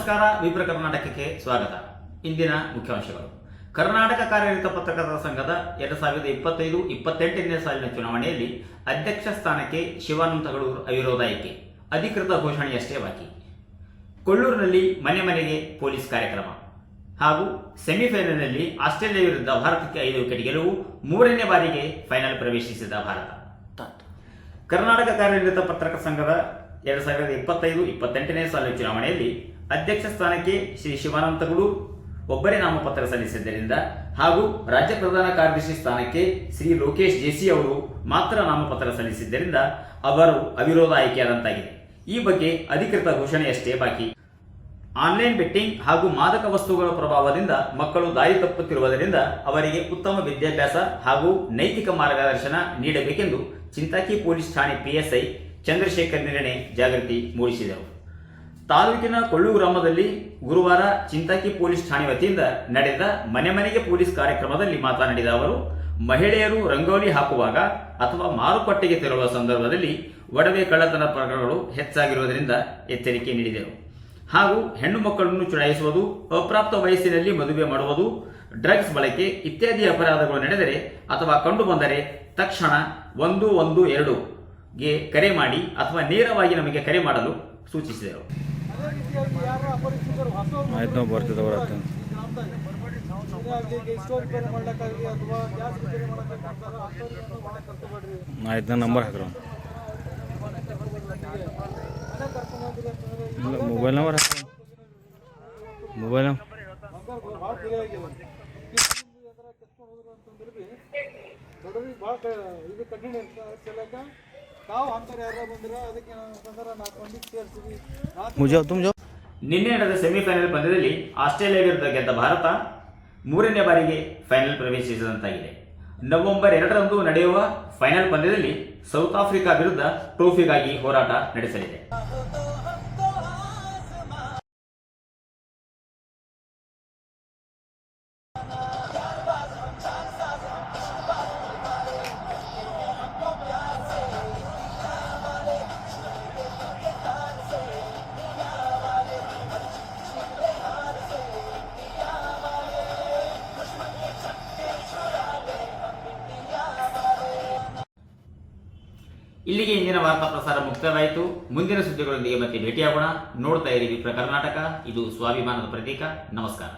ನಮಸ್ಕಾರ. ವಿಪ್ರ ಕರ್ನಾಟಕಕ್ಕೆ ಸ್ವಾಗತ. ಇಂದಿನ ಮುಖ್ಯಾಂಶಗಳು. ಕರ್ನಾಟಕ ಕಾರ್ಯನಿರತ ಪತ್ರಕರ್ತರ ಸಂಘದ 2025-28ನೇ ಸಾಲಿನ ಚುನಾವಣೆಯಲ್ಲಿ ಅಧ್ಯಕ್ಷ ಸ್ಥಾನಕ್ಕೆ ಶಿವಾನಂದ ಅವಿರೋಧ ಆಯ್ಕೆ. ಅಧಿಕೃತ ಘೋಷಣೆಯಷ್ಟೇ ಬಾಕಿ. ಕೊಳ್ಳೂರಿನಲ್ಲಿ ಮನೆ ಮನೆಗೆ ಪೊಲೀಸ್ ಕಾರ್ಯಕ್ರಮ ಹಾಗೂ ಸೆಮಿಫೈನಲ್ನಲ್ಲಿ ಆಸ್ಟ್ರೇಲಿಯಾ ವಿರುದ್ಧ ಭಾರತಕ್ಕೆ 5 ವಿಕೆಟ್ ಗೆಲುವು. 3ನೇ ಬಾರಿಗೆ ಫೈನಲ್ ಪ್ರವೇಶಿಸಿದ ಭಾರತ. ಕರ್ನಾಟಕ ಕಾರ್ಯನಿರತ ಪತ್ರಕರ್ತರ ಸಂಘದ 2025-28ನೇ ಸಾಲಿನ ಚುನಾವಣೆಯಲ್ಲಿ ಅಧ್ಯಕ್ಷ ಸ್ಥಾನಕ್ಕೆ ಶ್ರೀ ಶಿವಾನಂದ ಒಬ್ಬರೇ ನಾಮಪತ್ರ ಸಲ್ಲಿಸಿದ್ದರಿಂದ ಹಾಗೂ ರಾಜ್ಯ ಪ್ರಧಾನ ಕಾರ್ಯದರ್ಶಿ ಸ್ಥಾನಕ್ಕೆ ಶ್ರೀ ಲೋಕೇಶ್ ಜೇಸಿ ಅವರು ಮಾತ್ರ ನಾಮಪತ್ರ ಸಲ್ಲಿಸಿದ್ದರಿಂದ ಅವರು ಅವಿರೋಧ ಆಯ್ಕೆಯಾದಂತಾಗಿದೆ. ಈ ಬಗ್ಗೆ ಅಧಿಕೃತ ಘೋಷಣೆಯಷ್ಟೇ ಬಾಕಿ. ಆನ್ಲೈನ್ ಬೆಟ್ಟಿಂಗ್ ಹಾಗೂ ಮಾದಕ ವಸ್ತುಗಳ ಪ್ರಭಾವದಿಂದ ಮಕ್ಕಳು ದಾರಿ ತಪ್ಪುತ್ತಿರುವುದರಿಂದ ಅವರಿಗೆ ಉತ್ತಮ ವಿದ್ಯಾಭ್ಯಾಸ ಹಾಗೂ ನೈತಿಕ ಮಾರ್ಗದರ್ಶನ ನೀಡಬೇಕೆಂದು ಚಿಂತಾಕಿ ಪೊಲೀಸ್ ಠಾಣೆ PSI ಚಂದ್ರಶೇಖರ್ ನಿರ್ಣಯ ಜಾಗೃತಿ ಮೂಡಿಸಿದರು. ತಾಲೂಕಿನ ಕೊಳ್ಳೂರು ಗ್ರಾಮದಲ್ಲಿ ಗುರುವಾರ ಚಿಂತಾಕಿ ಪೊಲೀಸ್ ಠಾಣೆ ವತಿಯಿಂದ ನಡೆದ ಮನೆ ಮನೆಗೆ ಪೊಲೀಸ್ ಕಾರ್ಯಕ್ರಮದಲ್ಲಿ ಮಾತನಾಡಿದ ಅವರು, ಮಹಿಳೆಯರು ರಂಗೋಲಿ ಹಾಕುವಾಗ ಅಥವಾ ಮಾರುಕಟ್ಟೆಗೆ ತೆರಳುವ ಸಂದರ್ಭದಲ್ಲಿ ಒಡವೆ ಕಳ್ಳತನ ಪ್ರಕರಣಗಳು ಹೆಚ್ಚಾಗಿರುವುದರಿಂದ ಎಚ್ಚರಿಕೆ ನೀಡಿದರು. ಹಾಗೂ ಹೆಣ್ಣು ಮಕ್ಕಳನ್ನು ಚುಡಾಯಿಸುವುದು, ಅಪ್ರಾಪ್ತ ವಯಸ್ಸಿನಲ್ಲಿ ಮದುವೆ ಮಾಡುವುದು, ಡ್ರಗ್ಸ್ ಬಳಕೆ ಇತ್ಯಾದಿ ಅಪರಾಧಗಳು ನಡೆದರೆ ಅಥವಾ ಕಂಡುಬಂದರೆ ತಕ್ಷಣ 112ಗೆ ಕರೆ ಮಾಡಿ ಅಥವಾ ನೇರವಾಗಿ ನಮಗೆ ಕರೆ ಮಾಡಲು ಸೂಚಿಸಿದರು. ನಂಬರ್ ಹಾಕ್ರ ಮೊಬೈಲ್ ನಂಬರ್ ಹಾಕ್ರ ಮೊಬೈಲ್ ನಿನ್ನೆ ನಡೆದ ಸೆಮಿಫೈನಲ್ ಪಂದ್ಯದಲ್ಲಿ ಆಸ್ಟ್ರೇಲಿಯಾ ವಿರುದ್ಧ ಗೆದ್ದ ಭಾರತ 3ನೇ ಬಾರಿಗೆ ಫೈನಲ್ ಪ್ರವೇಶಿಸಿದಂತಾಗಿದೆ. ನವೆಂಬರ್ 2ರಂದು ನಡೆಯುವ ಫೈನಲ್ ಪಂದ್ಯದಲ್ಲಿ ಸೌತ್ ಆಫ್ರಿಕಾ ವಿರುದ್ಧ ಟ್ರೋಫಿಗಾಗಿ ಹೋರಾಟ ನಡೆಸಲಿದೆ. ಇಲ್ಲಿಗೆ ಇಂದಿನ ವಾರ್ತಾ ಪ್ರಸಾರ ಮುಕ್ತಾಯವಾಯಿತು. ಮುಂದಿನ ಸುದ್ದಿಗಳೊಂದಿಗೆ ಮತ್ತೆ ಭೇಟಿಯಾಗೋಣ. ನೋಡ್ತಾ ಇರಿ ವಿಪ್ರ ಕರ್ನಾಟಕ. ಇದು ಸ್ವಾಭಿಮಾನದ ಪ್ರತೀಕ. ನಮಸ್ಕಾರ.